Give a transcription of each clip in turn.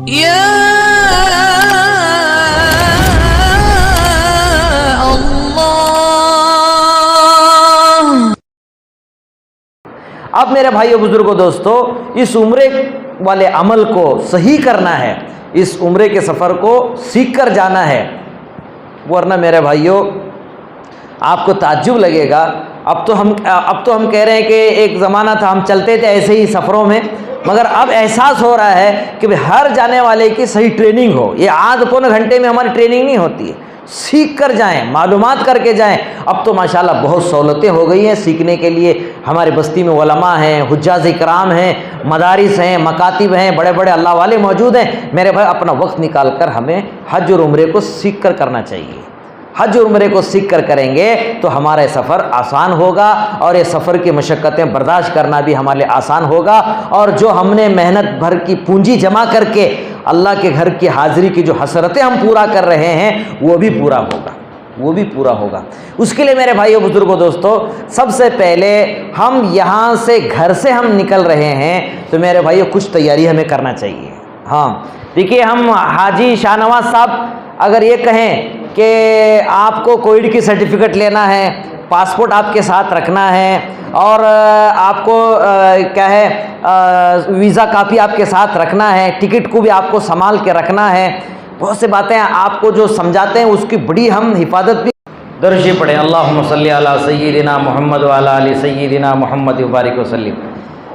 یا اللہ۔ اب میرے بھائیو بزرگوں دوستو، اس عمرے والے عمل کو صحیح کرنا ہے، اس عمرے کے سفر کو سیکھ کر جانا ہے، ورنہ میرے بھائیو آپ کو تعجب لگے گا۔ اب تو ہم کہہ رہے ہیں کہ ایک زمانہ تھا ہم چلتے تھے ایسے ہی سفروں میں، مگر اب احساس ہو رہا ہے کہ ہر جانے والے کی صحیح ٹریننگ ہو۔ یہ آدھ پونے گھنٹے میں ہماری ٹریننگ نہیں ہوتی ہے، سیکھ کر جائیں، معلومات کر کے جائیں۔ اب تو ماشاءاللہ بہت سہولتیں ہو گئی ہیں سیکھنے کے لیے۔ ہمارے بستی میں علماء ہیں، حجاز اکرام ہیں، مدارس ہیں، مکاتب ہیں، بڑے بڑے اللہ والے موجود ہیں۔ میرے بھائی اپنا وقت نکال کر ہمیں حج اور عمرے کو سیکھ کر کرنا چاہیے۔ حج اور عمرے کو سیکھ کر کریں گے تو ہمارا سفر آسان ہوگا، اور یہ سفر کی مشقتیں برداشت کرنا بھی ہمارے لیے آسان ہوگا، اور جو ہم نے محنت بھر کی پونجی جمع کر کے اللہ کے گھر کی حاضری کی جو حسرتیں ہم پورا کر رہے ہیں وہ بھی پورا ہوگا، وہ بھی پورا ہوگا۔ اس کے لیے میرے بھائیو بزرگوں دوستو، سب سے پہلے ہم یہاں سے گھر سے ہم نکل رہے ہیں تو میرے بھائیو کچھ تیاری ہمیں کرنا چاہیے۔ ہاں دیکھیے، ہم حاجی شاہ نواز صاحب اگر یہ کہیں کہ آپ کو کووڈ کی سرٹیفکیٹ لینا ہے، پاسپورٹ آپ کے ساتھ رکھنا ہے، اور آپ کو کیا ہے ویزا کاپی آپ کے ساتھ رکھنا ہے، ٹکٹ کو بھی آپ کو سنبھال کے رکھنا ہے، بہت سے باتیں آپ کو جو سمجھاتے ہیں اس کی بڑی ہم حفاظت بھی۔ درود پڑھیں، اللہم صلی علی سیدنا محمد وعلی آل سیدنا محمد وبارک وسلم۔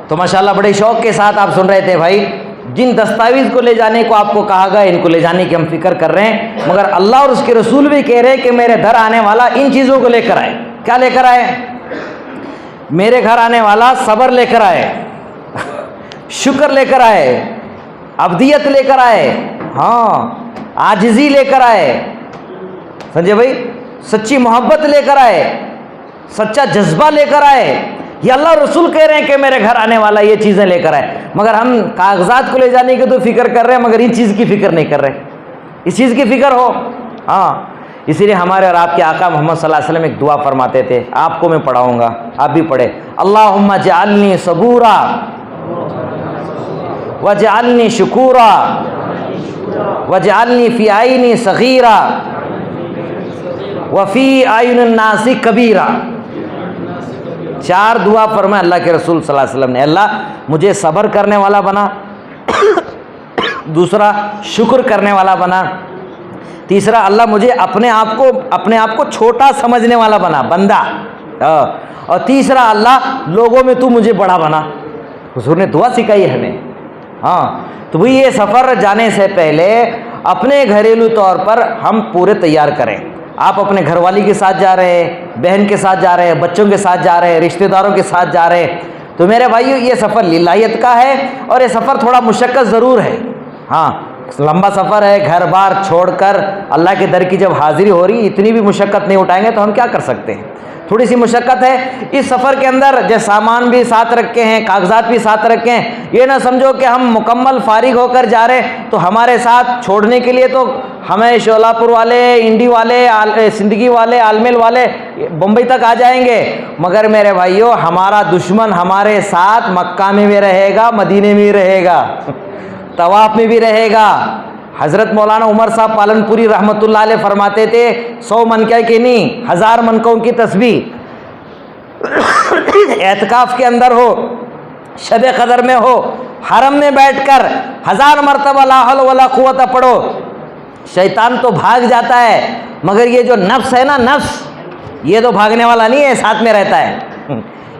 تو ماشاءاللہ بڑے شوق کے ساتھ آپ سن رہے تھے بھائی، جن دستاویز کو لے جانے کو آپ کو کہا گیا ان کو لے جانے کی ہم فکر کر رہے ہیں، مگر اللہ اور اس کے رسول بھی کہہ رہے ہیں کہ میرے گھر آنے والا ان چیزوں کو لے کر آئے۔ کیا لے کر آئے؟ میرے گھر آنے والا صبر لے کر آئے، شکر لے کر آئے، عبدیت لے کر آئے، ہاں عاجزی لے کر آئے، سمجھے بھائی، سچی محبت لے کر آئے، سچا جذبہ لے کر آئے۔ یہ اللہ رسول کہہ رہے ہیں کہ میرے گھر آنے والا یہ چیزیں لے کر آئے، مگر ہم کاغذات کو لے جانے کی تو فکر کر رہے ہیں، مگر ان چیز کی فکر نہیں کر رہے۔ اس چیز کی فکر ہو، ہاں۔ اسی لیے ہمارے اور آپ کے آقا محمد صلی اللہ علیہ وسلم ایک دعا فرماتے تھے، آپ کو میں پڑھاؤں گا، آپ بھی پڑھے۔ اللہم اجعلنی صبورا واجعلنی شکورا واجعلنی فی عینی صغیرا وفی اعین الناس کبیرا۔ چار دعا فرمائے اللہ کے رسول صلی اللہ علیہ وسلم نے۔ اللہ مجھے صبر کرنے والا بنا، دوسرا شکر کرنے والا بنا، تیسرا اللہ مجھے اپنے آپ کو چھوٹا سمجھنے والا بنا، بندہ، اور تیسرا اللہ لوگوں میں تو مجھے بڑا بنا۔ حضور نے دعا سکھائی ہے ہمیں۔ ہاں تو بھئی یہ سفر جانے سے پہلے اپنے گھریلو طور پر ہم پورے تیار کریں۔ آپ اپنے گھر والی کے ساتھ جا رہے ہیں، بہن کے ساتھ جا رہے ہیں، بچوں کے ساتھ جا رہے ہیں، رشتہ داروں کے ساتھ جا رہے ہیں، تو میرے بھائیو یہ سفر للہیت کا ہے، اور یہ سفر تھوڑا مشقت ضرور ہے۔ ہاں لمبا سفر ہے، گھر بار چھوڑ کر اللہ کے در کی جب حاضری ہو رہی، اتنی بھی مشقت نہیں اٹھائیں گے تو ہم کیا کر سکتے ہیں؟ تھوڑی سی مشقت ہے۔ اس سفر کے اندر جو سامان بھی ساتھ رکھے ہیں، کاغذات بھی ساتھ رکھے ہیں، یہ نہ سمجھو کہ ہم مکمل فارغ ہو کر جا رہے ہیں تو ہمارے ساتھ چھوڑنے کے لیے تو ہمیں شولہ پور والے، انڈی والے، زندگی والے، عالمل والے بمبئی تک آ جائیں گے، مگر میرے بھائیو ہمارا دشمن ہمارے ساتھ مکہ میں بھی رہے گا، مدینے میں بھی رہے گا، طواف میں بھی رہے گا۔ حضرت مولانا عمر صاحب پالن پوری رحمۃ اللہ علیہ فرماتے تھے 100 منکے کی نہیں، 1000 منکوں کی تسبیح اعتکاف کے اندر ہو، شب قدر میں ہو، حرم میں بیٹھ کر 1000 مرتبہ لا حول ولا قوت پڑھو، شیطان تو بھاگ جاتا ہے، مگر یہ جو نفس ہے نا، نفس یہ تو بھاگنے والا نہیں ہے، ساتھ میں رہتا ہے۔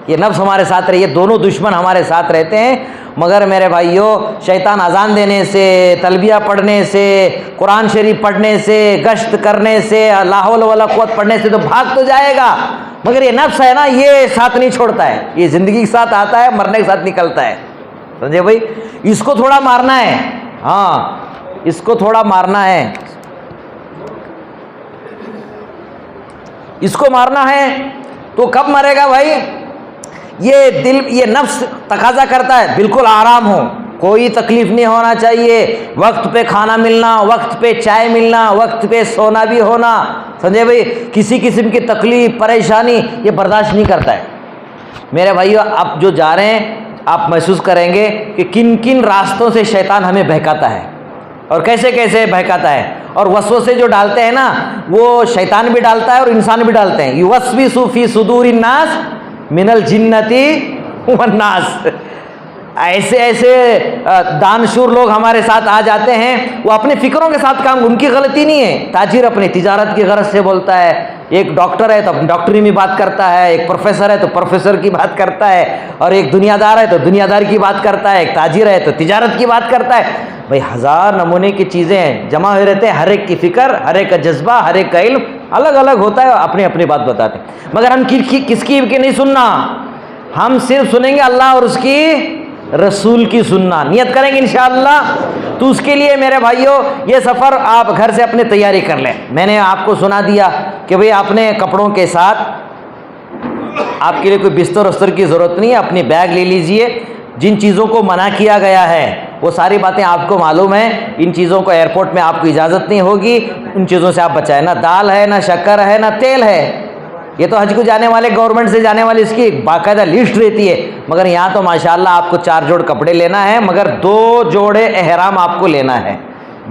یہ نفس ہمارے ساتھ رہے، یہ دونوں دشمن ہمارے ساتھ رہتے ہیں، مگر میرے بھائیو شیطان اذان دینے سے، تلبیہ پڑھنے سے، قرآن شریف پڑھنے سے، گشت کرنے سے، لا حول ولا قوت پڑھنے سے تو بھاگ تو جائے گا، مگر یہ نفس ہے نا، یہ ساتھ نہیں چھوڑتا ہے، یہ زندگی کے ساتھ آتا ہے، مرنے کے ساتھ نکلتا ہے، سمجھے بھائی؟ اس کو تھوڑا مارنا ہے، ہاں اس کو تھوڑا مارنا ہے، اس کو مارنا ہے۔ تو کب مرے گا بھائی؟ یہ دل، یہ نفس تقاضا کرتا ہے بالکل آرام ہو، کوئی تکلیف نہیں ہونا چاہیے، وقت پہ کھانا ملنا، وقت پہ چائے ملنا، وقت پہ سونا بھی ہونا، سمجھے بھائی؟ کسی قسم کی تکلیف پریشانی یہ برداشت نہیں کرتا ہے۔ میرے بھائیو آپ جو جا رہے ہیں آپ محسوس کریں گے کہ کن کن راستوں سے شیطان ہمیں بہکاتا ہے۔ اور کیسے کیسے بہکاتا ہے، اور وسوسے جو ڈالتے ہیں نا وہ شیطان بھی ڈالتا ہے اور انسان بھی ڈالتے ہیں. یوسوس فی صدور الناس من الجنتی والناس. ایسے ایسے دانشور لوگ ہمارے ساتھ آ جاتے ہیں، وہ اپنے فکروں کے ساتھ کام، ان کی غلطی نہیں ہے. تاجر اپنی تجارت کی غرض سے بولتا ہے، ایک ڈاکٹر ہے تو اپنی ڈاکٹری میں بات کرتا ہے، ایک پروفیسر ہے تو پروفیسر کی بات کرتا ہے، اور ایک دنیا دار ہے تو دنیا دار کی بات کرتا ہے، ایک تاجر ہے تو تجارت کی بات کرتا ہے. بھائی ہزار نمونے کی چیزیں جمع ہوئے رہتے ہیں، ہر ایک کی فکر، ہر ایک کا جذبہ، ہر ایک کا علم الگ الگ ہوتا ہے، اپنی اپنی بات بتاتے ہیں. مگر ہم کس کی نہیں سننا، ہم صرف سنیں گے اللہ اور اس کی رسول کی سننا. نیت کریں گے انشاءاللہ. تو اس کے لیے میرے بھائیوں یہ سفر آپ گھر سے اپنے تیاری کر لیں. میں نے آپ کو سنا دیا کہ بھئی اپنے کپڑوں کے ساتھ آپ کے لیے کوئی بستر وستر کی ضرورت نہیں ہے، اپنی بیگ لے لیجئے. جن چیزوں کو منع کیا گیا ہے وہ ساری باتیں آپ کو معلوم ہیں. ان چیزوں کو ایئرپورٹ میں آپ کو اجازت نہیں ہوگی، ان چیزوں سے آپ بچائیں. نہ دال ہے، نہ شکر ہے، نہ تیل ہے. یہ تو حج کو جانے والے، گورنمنٹ سے جانے والے، اس کی باقاعدہ لسٹ رہتی ہے. مگر یہاں تو ماشاءاللہ آپ کو 4 جوڑ کپڑے لینا ہے، مگر 2 جوڑے احرام آپ کو لینا ہے.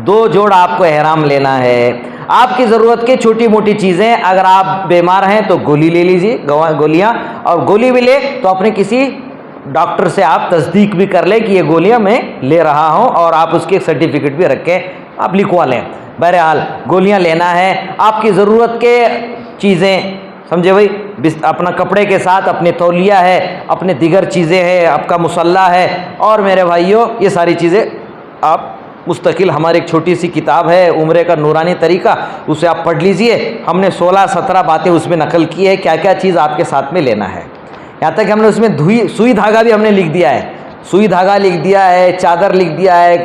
2 جوڑ آپ کو احرام لینا ہے. آپ کی ضرورت کی چھوٹی موٹی چیزیں، اگر آپ بیمار ہیں تو گولی لے لیجیے، گولیاں، اور گولی بھی لے تو اپنے کسی ڈاکٹر سے آپ تصدیق بھی کر لیں کہ یہ گولیاں میں لے رہا ہوں، اور آپ اس کی ایک سرٹیفکیٹ بھی رکھیں، آپ لکھوا لیں. بہرحال گولیاں لینا ہے. آپ کی ضرورت کے چیزیں سمجھے بھائی، اپنا کپڑے کے ساتھ اپنے تولیہ ہے، اپنے دیگر چیزیں ہیں، آپ کا مصلی ہے. اور میرے بھائیوں یہ ساری چیزیں آپ مستقل، ہماری ایک چھوٹی سی کتاب ہے عمرے کا نورانی طریقہ، اسے آپ پڑھ لیجئے. ہم نے 16-17 باتیں اس میں نقل کی ہے، کیا کیا چیز آپ کے ساتھ میں لینا ہے. یہاں تک ہم نے اس میں سوئی دھاگا بھی ہم نے لکھ دیا ہے. سوئی دھاگا لکھ دیا ہے، چادر لکھ دیا ہے،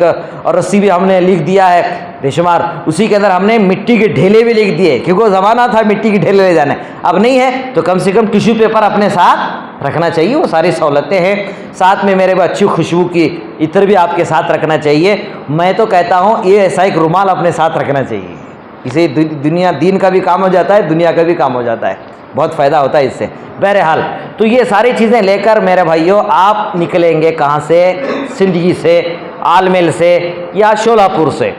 اور رسی بھی ہم نے لکھ دیا ہے بے شمار. اسی کے اندر ہم نے مٹی کے ڈھیلے بھی لکھ دیے، کیونکہ وہ زمانہ تھا مٹی کے ڈھیلے لے جانے. اب نہیں ہے تو کم سے کم ٹیشو پیپر اپنے ساتھ رکھنا چاہیے. وہ ساری سہولتیں ہیں. ساتھ میں میرے کو اچھی خوشبو کی عطر بھی آپ کے ساتھ رکھنا چاہیے. میں تو کہتا ہوں یہ ایسا ایک رومال اپنے ساتھ رکھنا چاہیے. اسے دنیا دین کا بھی کام ہو جاتا ہے، دنیا کا بھی کام ہو جاتا ہے، بہت فائدہ ہوتا ہے اس سے. بہرحال تو یہ ساری چیزیں لے کر میرے بھائیوں آپ نکلیں گے کہاں سے؟ سندھی سے، آل میل سے یا شولہ پور سے.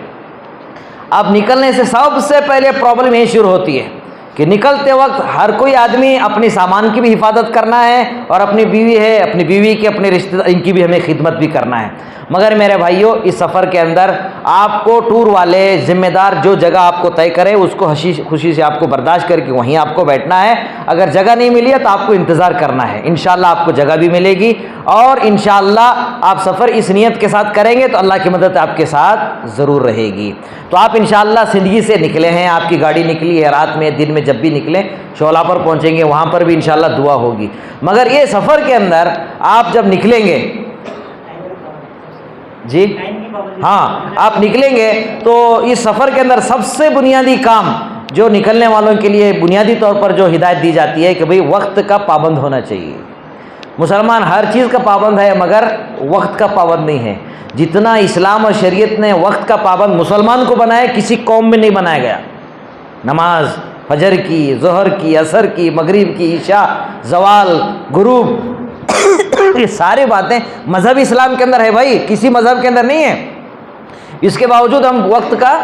اب نکلنے سے سب سے پہلے پرابلم یہ شروع ہوتی ہے کہ نکلتے وقت ہر کوئی آدمی اپنی سامان کی بھی حفاظت کرنا ہے، اور اپنی بیوی ہے، اپنی بیوی کی، اپنے رشتہ دار، ان کی بھی ہمیں خدمت بھی کرنا ہے. مگر میرے بھائیوں اس سفر کے اندر آپ کو ٹور والے ذمہ دار جو جگہ آپ کو طے کرے اس کو خوشی سے آپ کو برداشت کر کے وہیں آپ کو بیٹھنا ہے. اگر جگہ نہیں ملی ہے تو آپ کو انتظار کرنا ہے. انشاءاللہ آپ کو جگہ بھی ملے گی، اور انشاءاللہ آپ سفر اس نیت کے ساتھ کریں گے تو اللہ کی مدد آپ کے ساتھ ضرور رہے گی. تو آپ انشاءاللہ زندگی سے نکلے ہیں، آپ کی گاڑی نکلی ہے، رات میں دن میں جب بھی نکلیں شولہ پر پہنچیں گے، وہاں پر بھی انشاءاللہ دعا ہوگی. مگر یہ سفر کے اندر آپ جب نکلیں گے، جی ہاں آپ نکلیں گے تو اس سفر کے اندر سب سے بنیادی کام جو نکلنے والوں کے لیے بنیادی طور پر جو ہدایت دی جاتی ہے کہ بھئی وقت کا پابند ہونا چاہیے. مسلمان ہر چیز کا پابند ہے مگر وقت کا پابند نہیں ہے. جتنا اسلام اور شریعت نے وقت کا پابند مسلمان کو بنایا کسی قوم میں نہیں بنایا گیا. نماز فجر کی، ظہر کی، عصر کی، مغرب کی، عشاء، زوال، غروب، یہ ساری باتیں مذہب اسلام کے اندر ہے بھائی، کسی مذہب کے اندر نہیں ہے. اس کے باوجود ہم وقت کا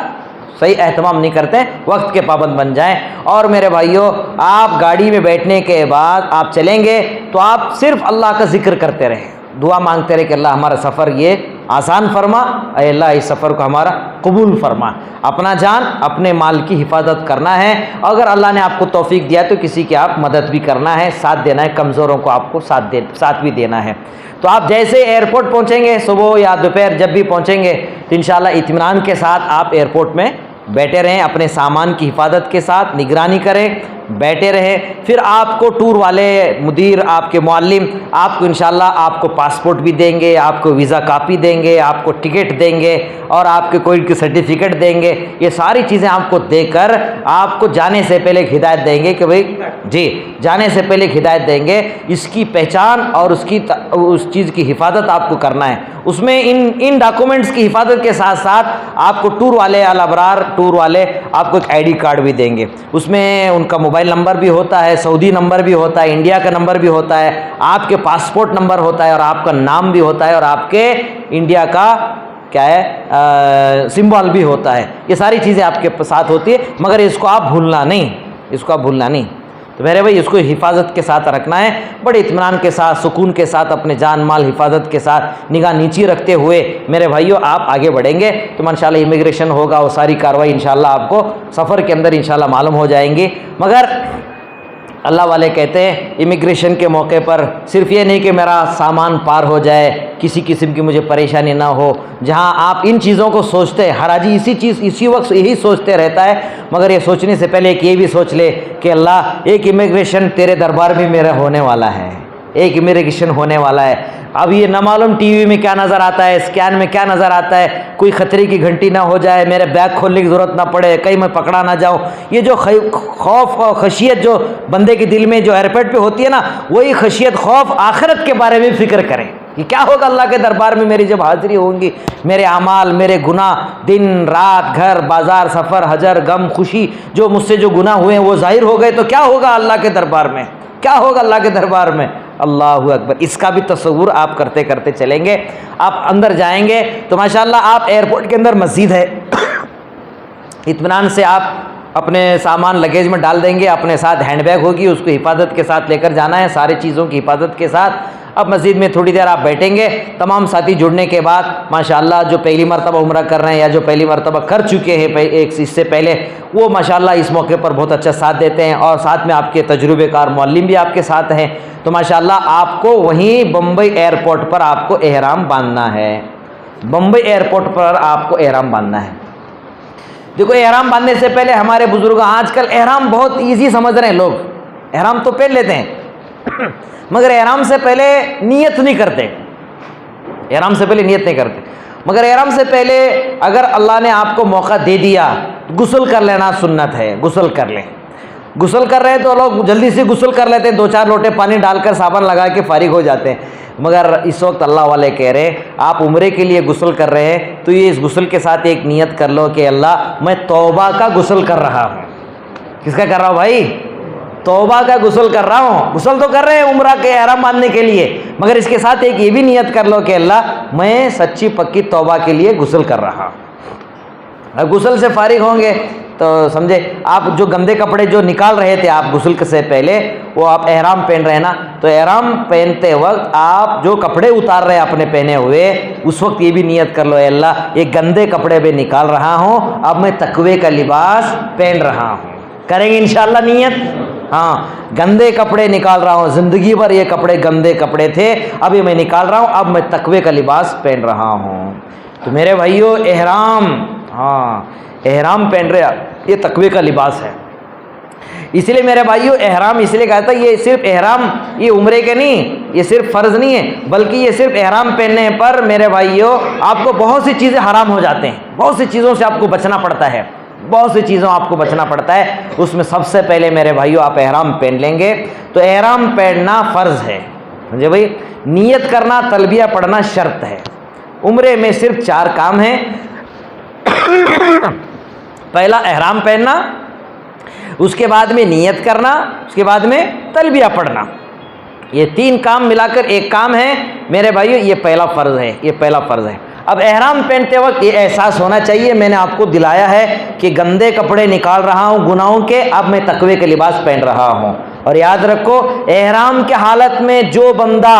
صحیح اہتمام نہیں کرتے. وقت کے پابند بن جائیں. اور میرے بھائیوں آپ گاڑی میں بیٹھنے کے بعد آپ چلیں گے تو آپ صرف اللہ کا ذکر کرتے رہیں، دعا مانگتے رہے کہ اللہ ہمارا سفر یہ آسان فرما، اے اللہ اس سفر کو ہمارا قبول فرما. اپنا جان اپنے مال کی حفاظت کرنا ہے. اگر اللہ نے آپ کو توفیق دیا تو کسی کی آپ مدد بھی کرنا ہے، ساتھ دینا ہے، کمزوروں کو آپ کو ساتھ بھی دینا ہے. تو آپ جیسے ایئرپورٹ پہنچیں گے صبح یا دوپہر جب بھی پہنچیں گے تو انشاءاللہ اطمینان کے ساتھ آپ ایئرپورٹ میں بیٹھے رہیں، اپنے سامان کی حفاظت کے ساتھ نگرانی کریں، بیٹھے رہیں. پھر آپ کو ٹور والے مدیر، آپ کے معلم آپ کو انشاءاللہ آپ کو پاسپورٹ بھی دیں گے، آپ کو ویزا کاپی دیں گے، آپ کو ٹکٹ دیں گے، اور آپ کے کوئی سرٹیفکیٹ دیں گے. یہ ساری چیزیں آپ کو دے کر آپ کو جانے سے پہلے ایک ہدایت دیں گے کہ بھئی جی جانے سے پہلے ایک ہدایت دیں گے، اس کی پہچان اور اس چیز کی حفاظت آپ کو کرنا ہے. اس میں ان ڈاکومنٹس کی حفاظت کے ساتھ ساتھ آپ کو ٹور والے الابرار ٹور والے آپ کو ایک آئی ڈی کارڈ بھی دیں گے. اس میں ان کا موبائل نمبر بھی ہوتا ہے، سعودی نمبر بھی ہوتا ہے، انڈیا کا نمبر بھی ہوتا ہے، آپ کے پاسپورٹ نمبر ہوتا ہے، اور آپ کا نام بھی ہوتا ہے، اور آپ کے انڈیا کا کیا ہے سمبل بھی ہوتا ہے. یہ ساری چیزیں آپ کے ساتھ ہوتی ہے مگر اس کو آپ بھولنا نہیں, اس کو آپ بھولنا نہیں. تو میرے بھائی اس کو حفاظت کے ساتھ رکھنا ہے, بڑے اطمینان کے ساتھ, سکون کے ساتھ, اپنے جان مال حفاظت کے ساتھ نگاہ نیچی رکھتے ہوئے میرے بھائیوں آپ آگے بڑھیں گے تو ماشاءاللہ امیگریشن ہوگا, وہ ساری کارروائی انشاءاللہ آپ کو سفر کے اندر انشاءاللہ معلوم ہو جائیں گی. مگر اللہ والے کہتے ہیں امیگریشن کے موقع پر صرف یہ نہیں کہ میرا سامان پار ہو جائے, کسی قسم کی مجھے پریشانی نہ ہو. جہاں آپ ان چیزوں کو سوچتے ہیں, حراجی اسی وقت یہی سوچتے رہتا ہے, مگر یہ سوچنے سے پہلے ایک یہ بھی سوچ لے کہ اللہ ایک امیگریشن تیرے دربار میں میرا ہونے والا ہے, ایک امیگریشن ہونے والا ہے. اب یہ نہ معلوم ٹی وی میں کیا نظر آتا ہے, اسکین میں کیا نظر آتا ہے, کوئی خطرے کی گھنٹی نہ ہو جائے, میرے بیگ کھولنے کی ضرورت نہ پڑے, کہیں میں پکڑا نہ جاؤں. یہ جو خوف اور خشیت جو بندے کے دل میں جو ایئرپورٹ پہ ہوتی ہے نا, وہی خشیت خوف آخرت کے بارے میں فکر کریں کہ کیا ہوگا اللہ کے دربار میں میری جب حاضری ہوں گی, میرے اعمال, میرے گناہ, دن رات, گھر بازار, سفر, حجر, غم, خوشی, جو مجھ سے جو گناہ ہوئے ہیں وہ ظاہر ہو گئے تو کیا ہوگا اللہ کے دربار میں, کیا ہوگا اللہ کے دربار میں. اللہ اکبر. اس کا بھی تصور آپ کرتے کرتے چلیں گے. آپ اندر جائیں گے تو ماشاءاللہ آپ ایئرپورٹ کے اندر مسجد ہے, اطمینان سے آپ اپنے سامان لگیج میں ڈال دیں گے, اپنے ساتھ ہینڈ بیگ ہوگی, اس کو حفاظت کے ساتھ لے کر جانا ہے, ساری چیزوں کی حفاظت کے ساتھ. اب مسجد میں تھوڑی دیر آپ بیٹھیں گے, تمام ساتھی جڑنے کے بعد ماشاءاللہ جو پہلی مرتبہ عمرہ کر رہے ہیں یا جو پہلی مرتبہ کر چکے ہیں ایک اس سے پہلے, وہ ماشاءاللہ اس موقع پر بہت اچھا ساتھ دیتے ہیں, اور ساتھ میں آپ کے تجربے کار معلم بھی آپ کے ساتھ ہیں. تو ماشاءاللہ آپ کو وہیں بمبئی ایئرپورٹ پر آپ کو احرام باندھنا ہے, بمبئی ایئرپورٹ پر آپ کو احرام باندھنا ہے. دیکھو احرام باندھنے سے پہلے ہمارے بزرگ, آج کل احرام بہت ایزی سمجھ رہے ہیں لوگ, احرام تو پہن لیتے ہیں مگر احرام سے پہلے نیت نہیں کرتے, احرام سے پہلے نیت نہیں کرتے. مگر احرام سے پہلے اگر اللہ نے آپ کو موقع دے دیا, غسل کر لینا سنت ہے, غسل کر لیں. غسل کر رہے ہیں تو لوگ جلدی سے غسل کر لیتے ہیں, 2-4 لوٹے پانی ڈال کر صابن لگا کے فارغ ہو جاتے ہیں. مگر اس وقت اللہ والے کہہ رہے ہیں آپ عمرے کے لیے غسل کر رہے ہیں تو یہ اس غسل کے ساتھ ایک نیت کر لو کہ اللہ میں توبہ کا غسل کر رہا ہوں. کس کا کر رہا ہوں بھائی؟ توبہ کا غسل کر رہا ہوں. غسل تو کر رہے ہیں عمرہ کے احرام باندھنے کے لیے, مگر اس کے ساتھ ایک یہ بھی نیت کر لو کہ اللہ میں سچی پکی توبہ کے لیے غسل کر رہا ہوں. اب غسل سے فارغ ہوں گے تو سمجھے آپ جو گندے کپڑے جو نکال رہے تھے آپ غسل سے پہلے, وہ آپ احرام پہن رہے ہیں نا, تو احرام پہنتے وقت آپ جو کپڑے اتار رہے ہیں اپنے پہنے ہوئے, اس وقت یہ بھی نیت کر لو اے اللہ یہ گندے کپڑے میں نکال رہا ہوں, اب میں تقوی کا لباس پہن رہا ہوں. کریں گے انشاءاللہ نیت. ہاں گندے کپڑے نکال رہا ہوں, زندگی بھر یہ کپڑے گندے کپڑے تھے, اب یہ میں نکال رہا ہوں, اب میں تقوی کا لباس پہن رہا ہوں. تو میرے بھائیو احرام, ہاں احرام پہن رہے, یہ تقوی کا لباس ہے. اس لیے میرے بھائیو احرام اس لیے کہتا ہے, یہ صرف احرام یہ عمرے کے نہیں, یہ صرف فرض نہیں ہے, بلکہ یہ صرف احرام پہننے پر میرے بھائیو آپ کو بہت سی چیزیں حرام ہو جاتے ہیں, بہت سی چیزوں سے آپ کو بچنا پڑتا ہے, بہت سی چیزوں آپ کو بچنا پڑتا ہے. اس میں سب سے پہلے میرے بھائیو آپ احرام پہن لیں گے تو احرام پہننا فرض ہے, سمجھے بھائی. نیت کرنا تلبیہ پڑھنا شرط ہے. عمرے میں صرف 4 کام ہیں. پہلا احرام پہننا, اس کے بعد میں نیت کرنا, اس کے بعد میں تلبیہ پڑھنا. یہ 3 کام ملا کر ایک کام ہے میرے بھائیو, یہ پہلا فرض ہے, یہ پہلا فرض ہے. اب احرام پہنتے وقت یہ احساس ہونا چاہیے, میں نے آپ کو دلایا ہے کہ گندے کپڑے نکال رہا ہوں گناہوں کے, اب میں تقوی کے لباس پہن رہا ہوں. اور یاد رکھو احرام کے حالت میں جو بندہ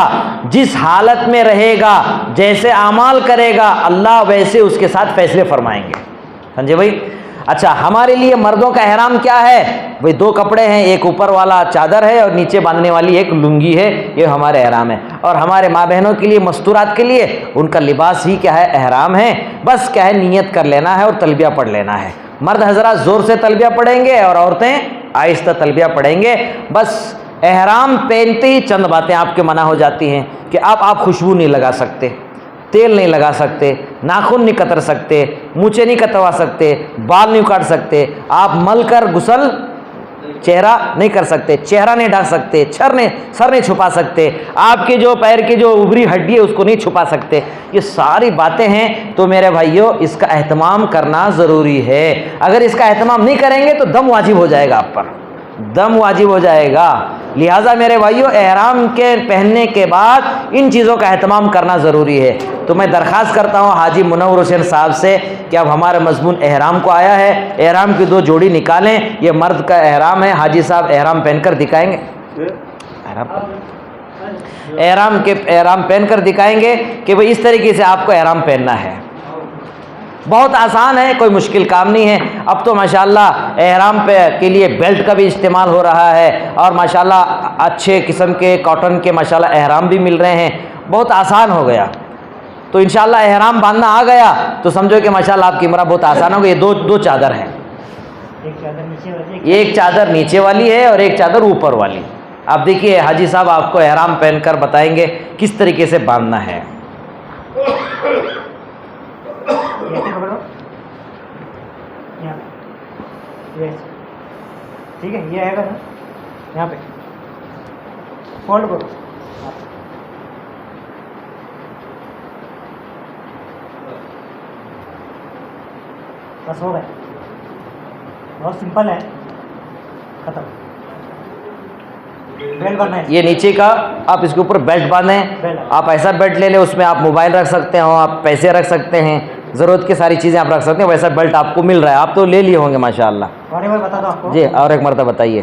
جس حالت میں رہے گا, جیسے اعمال کرے گا, اللہ ویسے اس کے ساتھ فیصلے فرمائیں گے. سمجھے بھائی. اچھا ہمارے لیے مردوں کا احرام کیا ہے بھئی؟ 2 کپڑے ہیں, ایک اوپر والا چادر ہے اور نیچے باندھنے والی ایک لنگی ہے, یہ ہمارے احرام ہے. اور ہمارے ماں بہنوں کے لیے مستورات کے لیے ان کا لباس ہی کیا ہے, احرام ہے. بس کیا ہے, نیت کر لینا ہے اور تلبیہ پڑھ لینا ہے. مرد حضرات زور سے تلبیہ پڑھیں گے اور عورتیں آہستہ تلبیہ پڑھیں گے. بس احرام پہنتے ہی چند باتیں آپ کے منع ہو جاتی ہیں کہ آپ خوشبو نہیں لگا سکتے, تیل نہیں لگا سکتے, ناخن نہیں کتر سکتے, مونچھیں نہیں کتوا سکتے, بال نہیں کاٹ سکتے, آپ مل کر غسل چہرہ نہیں کر سکتے, چہرہ نہیں ڈھک سکتے, سر نہیں چھپا سکتے, آپ کے جو پیر کی جو اوپری ہڈی ہے اس کو نہیں چھپا سکتے. یہ ساری باتیں ہیں. تو میرے بھائیو اس کا اہتمام کرنا ضروری ہے. اگر اس کا اہتمام نہیں کریں گے تو دم واجب ہو جائے گا آپ پر. دم واجب ہو جائے گا. لہٰذا میرے بھائیوں احرام کے پہننے کے بعد ان چیزوں کا اہتمام کرنا ضروری ہے. تو میں درخواست کرتا ہوں حاجی منور حسین صاحب سے کہ اب ہمارا مضمون احرام کو آیا ہے, احرام کی 2 جوڑی نکالیں. یہ مرد کا احرام ہے, حاجی صاحب احرام پہن کر دکھائیں گے, احرام پہن کر دکھائیں گے کہ بھئی اس طریقے سے آپ کو احرام پہننا ہے. بہت آسان ہے, کوئی مشکل کام نہیں ہے. اب تو ماشاءاللہ احرام کے لیے بیلٹ کا بھی استعمال ہو رہا ہے, اور ماشاءاللہ اچھے قسم کے کاٹن کے ماشاءاللہ احرام بھی مل رہے ہیں. بہت آسان ہو گیا. تو انشاءاللہ احرام باندھنا آ گیا تو سمجھو کہ ماشاءاللہ آپ کی عمرہ بہت آسان ہو گئی. یہ دو چادر ہیں, ایک چادر نیچے والی ہے اور ایک چادر اوپر والی. آپ دیکھیے حاجی صاحب آپ کو احرام پہن کر بتائیں گے کس طریقے سے باندھنا ہے. ٹھیک ہے, یہ آئے گا یہاں پہ فولڈ کرو. بس ہو گئے, بہت سمپل ہے, ختم. بیلٹ بننا ہے. یہ نیچے کا آپ اس کے اوپر بیلٹ باندھیں. آپ ایسا بیلٹ لے لیں, اس میں آپ موبائل رکھ سکتے ہو, آپ پیسے رکھ سکتے ہیں, ضرورت کی ساری چیزیں آپ رکھ سکتے ہیں. ویسا بیلٹ آپ کو مل رہا ہے, آپ تو لے لیے ہوں گے ماشاءاللہ. اور میں بتا دوں آپ کو جی, اور ایک مرتبہ بتائیے.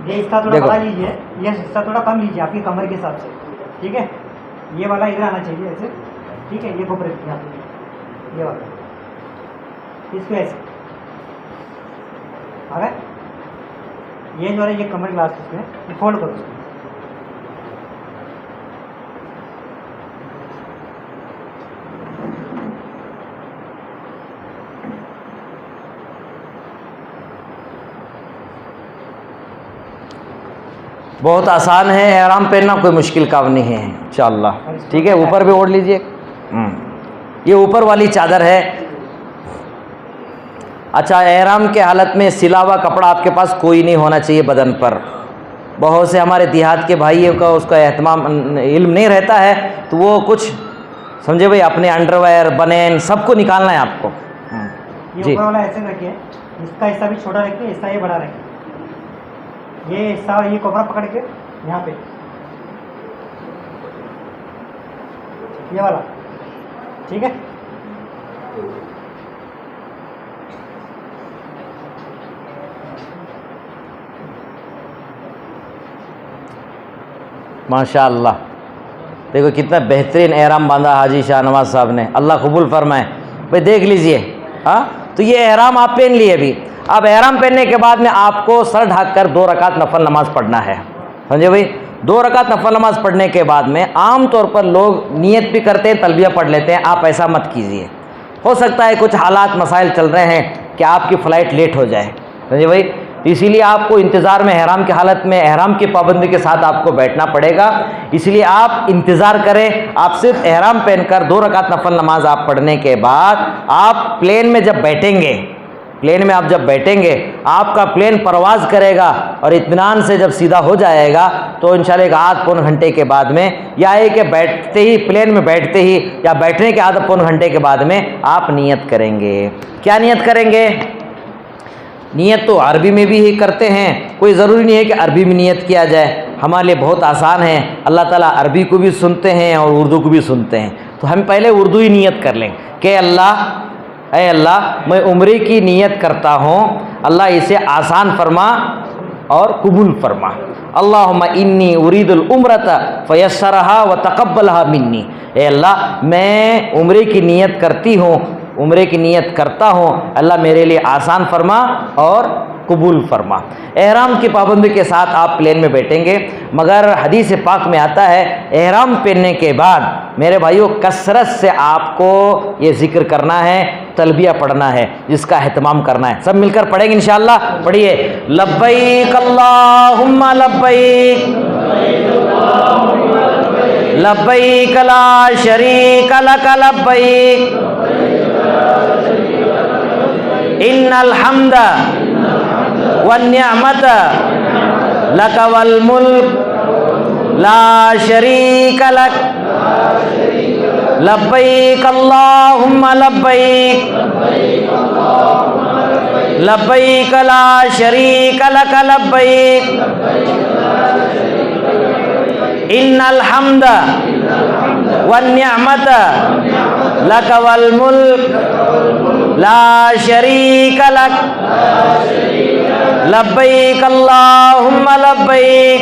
یہ حصہ تھوڑا بڑا لیجیے, یہ حصہ تھوڑا کم لیجیے آپ کی کمر کے حساب سے. ٹھیک ہے, یہ والا ادھر آنا چاہیے ایسے. ٹھیک ہے, یہ کوپرے یہاں پہ, یہ والا اس کو ایسے آ گئے. یہ جو ہے یہ کمر گلاس اس میں یہ فولڈ کرو. بہت آسان ہے احرام پہننا, کوئی مشکل کام نہیں ہے انشاءاللہ. ٹھیک ہے, اوپر بھی اوڑھ لیجئے. یہ اوپر والی چادر ہے. اچھا, احرام کے حالت میں سلا ہوا کپڑا آپ کے پاس کوئی نہیں ہونا چاہیے بدن پر. بہت سے ہمارے دیہات کے بھائیوں کا اس کا اہتمام علم نہیں رہتا ہے, تو وہ کچھ سمجھے بھائی اپنے انڈر ویئر بنین سب کو نکالنا ہے آپ کو. یہ اوپر والا ایسے رکھیے, اس کا حصہ بھی چھوٹا رکھیے, حصہ یہ بڑا رکھیے. یہ حصہ یہ کپڑا پکڑ کے یہاں پہ یہ والا. ٹھیک ہے, ماشاء اللہ. دیکھو کتنا بہترین احرام باندھا حاجی شاہ نواز صاحب نے, اللہ قبول فرمائے. بھائی دیکھ لیجئے. ہاں, تو یہ احرام آپ پہن لیے. ابھی اب احرام پہننے کے بعد میں آپ کو سر ڈھک کر 2 رکعت نفل نماز پڑھنا ہے. سمجھے بھائی, 2 رکعت نفل نماز پڑھنے کے بعد میں عام طور پر لوگ نیت بھی کرتے ہیں, تلبیہ پڑھ لیتے ہیں. آپ ایسا مت کیجئے. ہو سکتا ہے کچھ حالات مسائل چل رہے ہیں کہ آپ کی فلائٹ لیٹ ہو جائے. سمجھے بھائی, اسی لیے آپ کو انتظار میں احرام کی حالت میں احرام کی پابندی کے ساتھ آپ کو بیٹھنا پڑے گا. اس لیے آپ انتظار کریں. آپ صرف احرام پہن کر 2 رکعت نفل نماز آپ پڑھنے کے بعد آپ پلین میں جب بیٹھیں گے, پلین میں آپ جب بیٹھیں گے, آپ کا پلین پرواز کرے گا اور اطمینان سے جب سیدھا ہو جائے گا تو انشاءاللہ ایک آدھ پون گھنٹے کے بعد میں, یا ہے کہ بیٹھتے ہی پلین میں بیٹھتے ہی یا بیٹھنے کے آدھ پون گھنٹے کے بعد میں آپ نیت کریں گے. کیا نیت کریں گے؟ نیت تو عربی میں بھی ہی کرتے ہیں, کوئی ضروری نہیں ہے کہ عربی میں نیت کیا جائے. ہمارے لیے بہت آسان ہے, اللہ تعالیٰ عربی کو بھی سنتے ہیں اور اردو کو بھی سنتے ہیں. تو ہم پہلے اردو ہی نیت کر لیں کہ اللہ, اے اللہ میں عمرے کی نیت کرتا ہوں, اللہ اسے آسان فرما اور قبول فرما. اللہم انی ارید العمرۃ فیسرھا وتقبلھا منی. اے اللہ میں عمرے کی نیت کرتی ہوں, عمرے کی نیت کرتا ہوں, اللہ میرے لیے آسان فرما اور قبول فرما. احرام کی پابندی کے ساتھ آپ پلین میں بیٹھیں گے, مگر حدیث پاک میں آتا ہے احرام پہننے کے بعد میرے بھائیوں کثرت سے آپ کو یہ ذکر کرنا ہے, تلبیہ پڑھنا ہے, جس کا اہتمام کرنا ہے. سب مل کر پڑھیں گے انشاءاللہ. پڑھیے, لبیک اللہم لبیک لبیک لا شریک لک لبیک ان الحمد والنعمت لک والملک لا شریک لک لبیک اللہم لبیک لبیک لا شریک لک لبیک ان الحمد والنعمت لک والملک لا شریک لک لبیک اللہم لبیک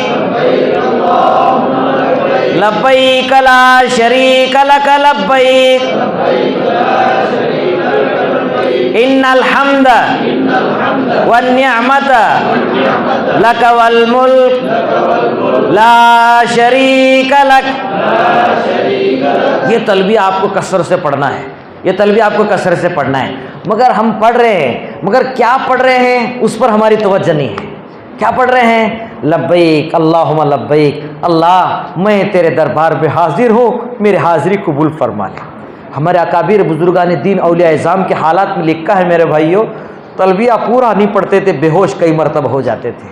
لبیک لا شریک لک لبیک ان الحمد والنعمت لک والملک لا شریک لک. یہ تلبیہ آپ کو کثرت سے پڑھنا ہے، یہ تلبیہ آپ کو کثرت سے پڑھنا ہے. مگر ہم پڑھ رہے ہیں، مگر کیا پڑھ رہے ہیں اس پر ہماری توجہ نہیں ہے. کیا پڑھ رہے ہیں؟ لبیک اللہم لبیک، اللہ میں تیرے دربار میں حاضر ہوں، میری حاضری قبول فرما لے. ہمارے اکابر بزرگان دین اولیاء اعظام کے حالات میں لکھا ہے میرے بھائیوں، تلبیہ پورا نہیں پڑھتے تھے، بے ہوش کئی مرتبہ ہو جاتے تھے.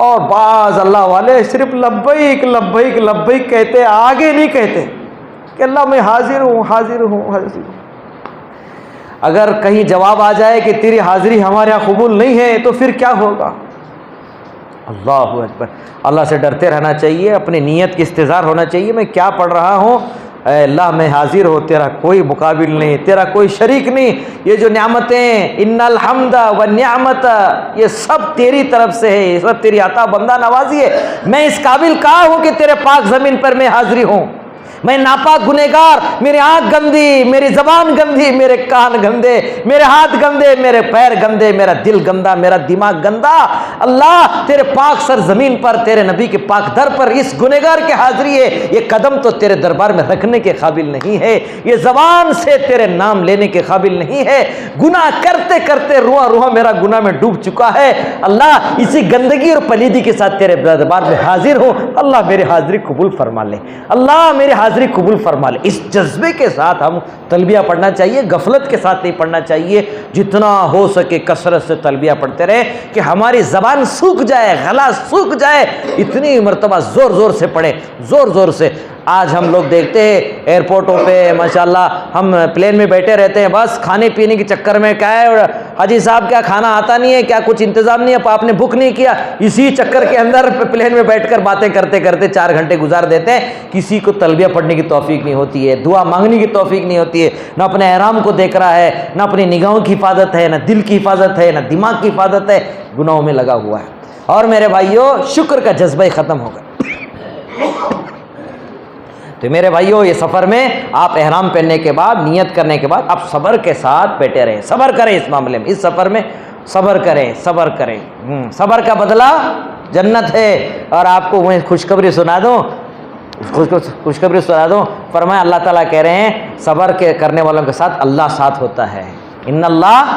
اور بعض اللہ والے صرف لبیک لبیک لبیک کہتے، آگے نہیں کہتے کہ اللہ میں حاضر ہوں حاضر ہوں حاضر ہوں. اگر کہیں جواب آ جائے کہ تیری حاضری ہمارے یہاں قبول نہیں ہے تو پھر کیا ہوگا؟ اللہ اکبر. اللہ سے ڈرتے رہنا چاہیے، اپنی نیت کی استظہار ہونا چاہیے. میں کیا پڑھ رہا ہوں؟ اے اللہ میں حاضر ہوں، تیرا کوئی مقابل نہیں، تیرا کوئی شریک نہیں. یہ جو نعمتیں ان الحمد والنعمت یہ سب تیری طرف سے ہے، یہ سب تیری عطا بندہ نوازی ہے. میں اس قابل کہاں ہوں کہ تیرے پاک زمین پر میں حاضری ہوں؟ میں ناپاک گنہگار، میری آنکھ گندی، میری زبان گندی، میرے کان گندے، میرے ہاتھ گندے، میرے پیر گندے، میرا دل گندا، میرا دماغ گندا. اللہ تیرے پاک سرزمین پر، تیرے نبی کے پاک در پر اس گنہگار کی حاضری ہے. یہ قدم تو تیرے دربار میں رکھنے کے قابل نہیں ہے، یہ زبان سے تیرے نام لینے کے قابل نہیں ہے. گناہ کرتے کرتے روحاں میرا گناہ میں ڈوب چکا ہے. اللہ اسی گندگی اور پلیدی کے ساتھ تیرے دربار میں حاضر ہوں. اللہ میری حاضری قبول فرما لے، اللہ میری حاضری قبول فرما لے. اس جذبے کے ساتھ ہم تلبیہ پڑھنا چاہیے، غفلت کے ساتھ نہیں پڑھنا چاہیے. جتنا ہو سکے کثرت سے تلبیہ پڑھتے رہے کہ ہماری زبان سوکھ جائے، گلا سوکھ جائے. اتنی مرتبہ زور زور سے پڑھیں، زور زور سے. آج ہم لوگ دیکھتے ہیں ایئرپورٹوں پہ ماشاءاللہ ہم پلین میں بیٹھے رہتے ہیں، بس کھانے پینے کے چکر میں کیا ہے، حاجی صاحب کیا کھانا آتا نہیں ہے، کیا کچھ انتظام نہیں ہے، آپ نے بک نہیں کیا. اسی چکر کے اندر پلین میں بیٹھ کر باتیں کرتے کرتے 4 گھنٹے گزار دیتے ہیں. کسی کو تلبیہ پڑھنے کی توفیق نہیں ہوتی ہے، دعا مانگنے کی توفیق نہیں ہوتی ہے. نہ اپنے احرام کو دیکھ رہا ہے، نہ اپنی نگاہوں کی حفاظت ہے، نہ دل کی حفاظت ہے، نہ دماغ کی حفاظت ہے، گناہوں میں لگا ہوا ہے. اور میرے بھائیوں شکر کا جذبہ ہی ختم ہوگا. تو میرے بھائیوں یہ سفر میں آپ احرام پہننے کے بعد، نیت کرنے کے بعد آپ صبر کے ساتھ بیٹھے رہیں، صبر کریں اس معاملے میں. اس سفر میں صبر کریں، صبر کریں. صبر کا بدلہ جنت ہے. اور آپ کو میں خوشخبری سنا دوں، خوشخبری سنا دوں. فرمایا اللہ تعالیٰ کہہ رہے ہیں صبر کے کرنے والوں کے ساتھ اللہ ساتھ ہوتا ہے. ان اللہ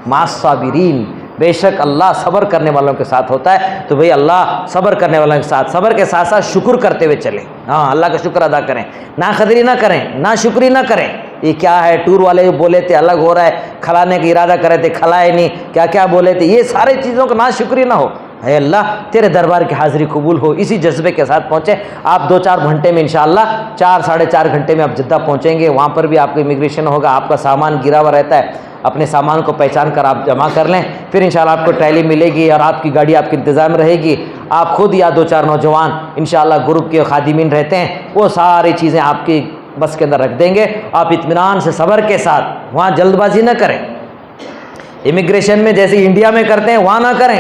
مع الصابرین، بے شک اللہ صبر کرنے والوں کے ساتھ ہوتا ہے. تو بھئی اللہ صبر کرنے والوں کے ساتھ، صبر کے ساتھ ساتھ شکر کرتے ہوئے چلیں. ہاں اللہ کا شکر ادا کریں، نا قدری نہ کریں، نا شکری نہ کریں. یہ کیا ہے، ٹور والے جو بولے تھے الگ ہو رہا ہے، کھلانے کا ارادہ کرے تھے کھلائے نہیں، کیا کیا بولے تھے، یہ سارے چیزوں کا نا شکری نہ ہو. اے اللہ تیرے دربار کی حاضری قبول ہو. اسی جذبے کے ساتھ پہنچے. آپ 2-4 گھنٹے میں انشاءاللہ 4-4.5 گھنٹے میں آپ جدہ پہنچیں گے. وہاں پر بھی آپ کو امیگریشن ہوگا، آپ کا سامان گرا ہوا رہتا ہے، اپنے سامان کو پہچان کر آپ جمع کر لیں. پھر انشاءاللہ آپ کو ٹریلی ملے گی اور آپ کی گاڑی آپ کے انتظام رہے گی. آپ خود یا 2-4 نوجوان انشاءاللہ گروپ کے خادمین رہتے ہیں، وہ ساری چیزیں آپ کی بس کے اندر رکھ دیں گے. آپ اطمینان سے صبر کے ساتھ، وہاں جلد بازی نہ کریں. امیگریشن میں جیسے انڈیا میں کرتے ہیں وہاں نہ کریں.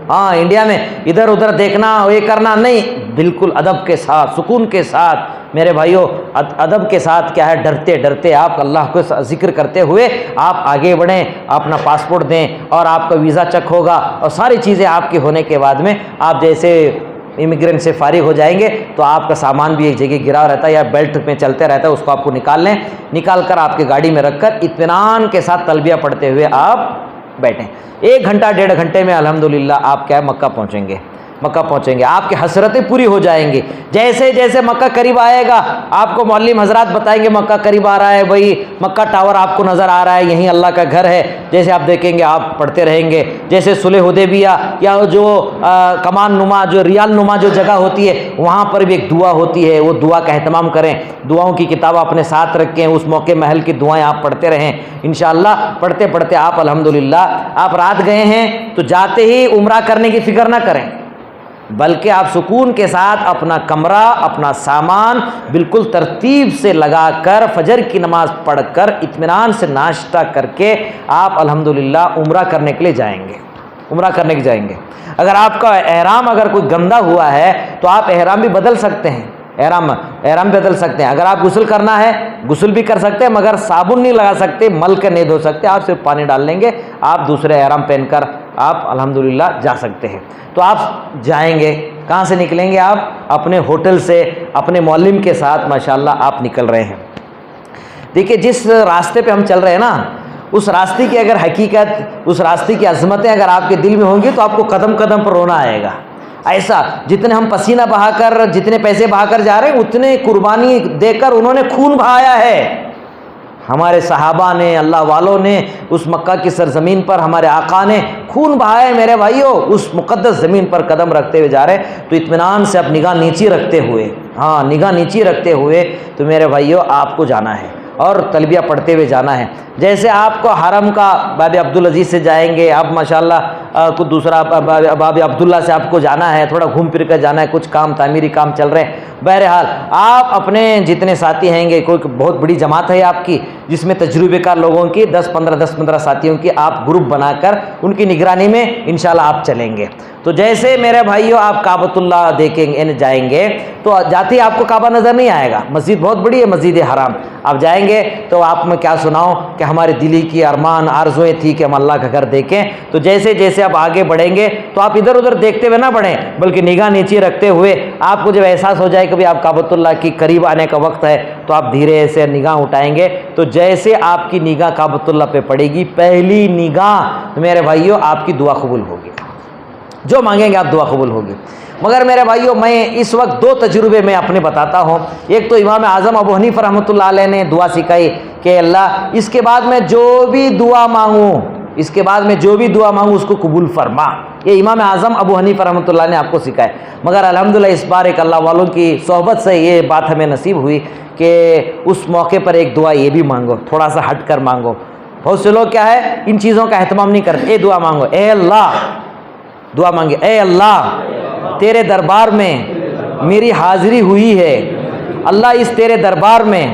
ہاں انڈیا میں ادھر ادھر دیکھنا، یہ کرنا نہیں. بالکل ادب کے ساتھ، سکون کے ساتھ میرے بھائیوں، ادب کے ساتھ کیا ہے، ڈرتے ڈرتے آپ اللہ کو ذکر کرتے ہوئے آپ آگے بڑھیں. اپنا پاسپورٹ دیں اور آپ کا ویزا چیک ہوگا اور ساری چیزیں آپ کی ہونے کے بعد میں آپ جیسے امیگرینٹ سے فارغ ہو جائیں گے تو آپ کا سامان بھی ایک جگہ گرا رہتا ہے یا بیلٹ میں چلتے رہتا ہے، اس کو آپ کو نکال لیں. نکال کر آپ کی گاڑی میں رکھ کر اطمینان کے ساتھ تلبیہ پڑھتے ہوئے آپ بیٹھیں. 1 گھنٹہ 1.5 گھنٹے میں الحمدللہ آپ کیا ہے مکہ پہنچیں گے. مکہ پہنچیں گے آپ کی حسرتیں پوری ہو جائیں گی. جیسے جیسے مکہ قریب آئے گا آپ کو معلم حضرات بتائیں گے مکہ قریب آ رہا ہے بھائی, مکہ ٹاور آپ کو نظر آ رہا ہے, یہیں اللہ کا گھر ہے. جیسے آپ دیکھیں گے آپ پڑھتے رہیں گے. جیسے صلح حدیبیہ یا جو کمان نما جو ریال نما جو جگہ ہوتی ہے وہاں پر بھی ایک دعا ہوتی ہے, وہ دعا کا اہتمام کریں, دعاؤں کی کتاب اپنے ساتھ رکھیں, اس موقع محل کی دعائیں آپ پڑھتے رہیں. انشاءاللہ پڑھتے پڑھتے آپ الحمدللہ آپ رات گئے ہیں تو جاتے ہی عمرہ کرنے کی فکر نہ کریں, بلکہ آپ سکون کے ساتھ اپنا کمرہ اپنا سامان بالکل ترتیب سے لگا کر فجر کی نماز پڑھ کر اطمینان سے ناشتہ کر کے آپ الحمدللہ عمرہ کرنے کے لیے جائیں گے, عمرہ کرنے کے جائیں گے. اگر آپ کا احرام اگر کوئی گندا ہوا ہے تو آپ احرام بھی بدل سکتے ہیں, احرام بدل سکتے ہیں. اگر آپ غسل کرنا ہے غسل بھی کر سکتے ہیں, مگر صابن نہیں لگا سکتے, مل کے نہیں دھو سکتے, آپ صرف پانی ڈال لیں گے, آپ دوسرے احرام پہن کر آپ الحمدللہ جا سکتے ہیں. تو آپ جائیں گے, کہاں سے نکلیں گے آپ اپنے ہوٹل سے اپنے معلم کے ساتھ ماشاءاللہ آپ نکل رہے ہیں. دیکھیے جس راستے پہ ہم چل رہے ہیں نا اس راستے کی اگر حقیقت اس راستے کی عظمتیں اگر آپ کے دل میں ہوں گی تو آپ کو قدم قدم پر رونا آئے گا. ایسا جتنے ہم پسینہ بہا کر جتنے پیسے بہا کر جا رہے ہیں اتنے قربانی دے کر انہوں نے خون بہایا ہے. ہمارے صحابہ نے اللہ والوں نے اس مکہ کی سرزمین پر ہمارے آقا نے خون بہایا ہے میرے بھائیوں, اس مقدس زمین پر قدم رکھتے ہوئے جا رہے ہیں. تو اطمینان سے اب نگاہ نیچی رکھتے ہوئے, ہاں نگاہ نیچی رکھتے ہوئے تو میرے بھائیوں آپ کو جانا ہے اور تلبیہ پڑھتے ہوئے جانا ہے. جیسے آپ کو حرم کا باب عبدالعزیز سے جائیں گے آپ ماشاءاللہ, کو دوسرا باب عبداللہ سے آپ کو جانا ہے, تھوڑا گھوم پھر کر جانا ہے, کچھ کام تعمیری کام چل رہے ہیں. بہرحال آپ اپنے جتنے ساتھی ہیں گے, کوئی بہت بڑی جماعت ہے آپ کی جس میں تجربے کار لوگوں کی 10-15 ساتھیوں کی آپ گروپ بنا کر ان کی نگرانی میں انشاءاللہ آپ چلیں گے. تو جیسے میرے بھائیوں آپ کعبۃ اللہ دیکھیں گے جائیں گے تو جاتے ہی آپ کو کعبہ نظر نہیں آئے گا, مسجد بہت بڑی ہے مسجد حرام. آپ جائیں گے تو آپ میں کیا سناؤں کہ ہمارے دلی کی ارمان آرزویں تھی کہ ہم اللہ کا گھر دیکھیں. تو جیسے جیسے آپ آگے بڑھیں گے تو آپ ادھر ادھر دیکھتے ہوئے نہ بڑھیں بلکہ نگاہ نیچی رکھتے ہوئے آپ کو جب احساس ہو جائے کہ بھی آپ کعبۃ اللہ کی قریب آنے کا وقت ہے تو آپ دھیرے سے نگاہ اٹھائیں گے. تو جیسے آپ کی نگاہ کعبۃ اللہ پہ پڑے گی پہلی نگاہ تو میرے بھائیوں آپ کی دعا قبول ہوگی, جو مانگیں گے آپ دعا قبول ہوگی. مگر میرے بھائیوں میں اس وقت 2 تجربے میں اپنے بتاتا ہوں. ایک تو امام اعظم ابو حنیفہ رحمۃ اللہ علیہ نے دعا سکھائی کہ اللہ اس کے بعد میں جو بھی دعا مانگوں اس کو قبول فرما. یہ امام اعظم ابو حنیفہ رحمۃ اللہ نے آپ کو سکھایا. مگر الحمدللہ اس بار ایک اللہ والوں کی صحبت سے یہ بات ہمیں نصیب ہوئی کہ اس موقع پر ایک دعا یہ بھی مانگو, تھوڑا سا ہٹ کر مانگو. بہت سے لوگ کیا ہے ان چیزوں کا اہتمام نہیں کرتے. دعا مانگو, اے اللہ, دعا مانگے, اے اللہ تیرے دربار میں میری حاضری ہوئی ہے. اللہ اس تیرے دربار میں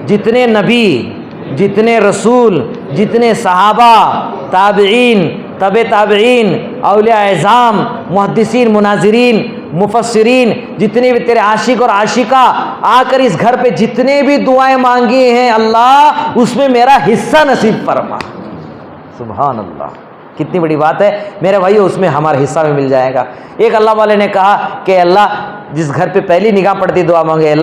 جتنے نبی جتنے رسول جتنے صحابہ تابعین تبع تابعین اولیاء اعظام محدثین مناظرین مفسرین جتنے بھی تیرے عاشق اور عاشقہ آ کر اس گھر پہ جتنے بھی دعائیں مانگی ہیں اللہ اس میں میرا حصہ نصیب فرما. سبحان اللہ, کتنی بڑی بات ہے میرے بھائیو, اس میں ہمارا حصہ بھی مل جائے گا. ایک اللہ والے نے کہا کہ اللہ جس گھر پہ پہلی نگاہ پڑتی دعا مانگے,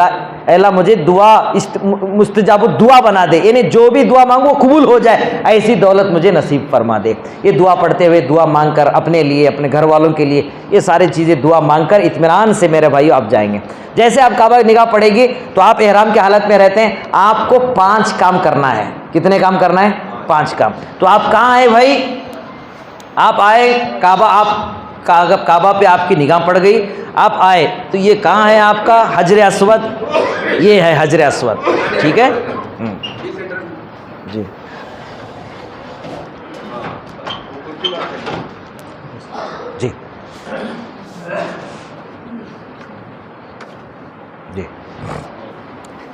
اللہ مجھے دعا مستجاب الدعا بنا دے, یعنی جو بھی دعا مانگو وہ قبول ہو جائے, ایسی دولت مجھے نصیب فرما دے. یہ دعا پڑھتے ہوئے دعا مانگ کر اپنے لیے اپنے گھر والوں کے لیے یہ ساری چیزیں دعا مانگ کر اطمینان سے میرے بھائیو آپ جائیں گے. جیسے آپ کعبہ نگاہ پڑے گی تو آپ احرام کی حالت میں رہتے ہیں, آپ کو 5 کام کرنا ہے. کتنے کام کرنا ہے؟ 5 کام. تو آپ کہاں آئے بھائی؟ آپ آئے کعبہ پہ آپ کی نگاہ پڑ گئی, آپ آئے تو یہ کہاں ہے آپ کا حجر اسود, یہ ہے حجر اسود, ٹھیک ہے جی. جی جی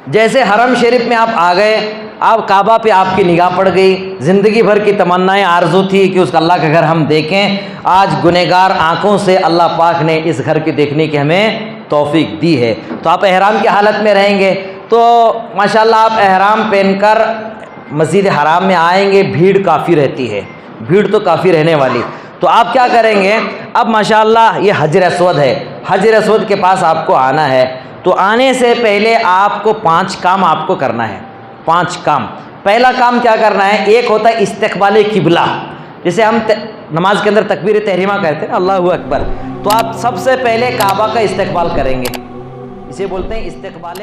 جیسے حرم شریف میں آپ آ گئے, آپ کعبہ پہ آپ کی نگاہ پڑ گئی, زندگی بھر کی تمنائیں آرزو تھی کہ اس اللہ کا گھر ہم دیکھیں. آج گنہگار آنکھوں سے اللہ پاک نے اس گھر کے دیکھنے کی ہمیں توفیق دی ہے. تو آپ احرام کی حالت میں رہیں گے تو ماشاءاللہ آپ احرام پہن کر مسجد حرام میں آئیں گے, بھیڑ کافی رہتی ہے, بھیڑ تو کافی رہنے والی. تو آپ کیا کریں گے, اب ماشاءاللہ یہ حجر اسود ہے, حجر اسود کے پاس آپ کو آنا ہے. تو آنے سے پہلے آپ کو 5 کام آپ کو کرنا ہے. 5 کام. پہلا کام کیا کرنا ہے, ایک ہوتا ہے استقبال قبلہ. جیسے ہم نماز کے اندر تکبیر تحریمہ کہتے ہیں اللہ اکبر، تو آپ سب سے پہلے کعبہ کا استقبال کریں گے، اسے بولتے ہیں استقبال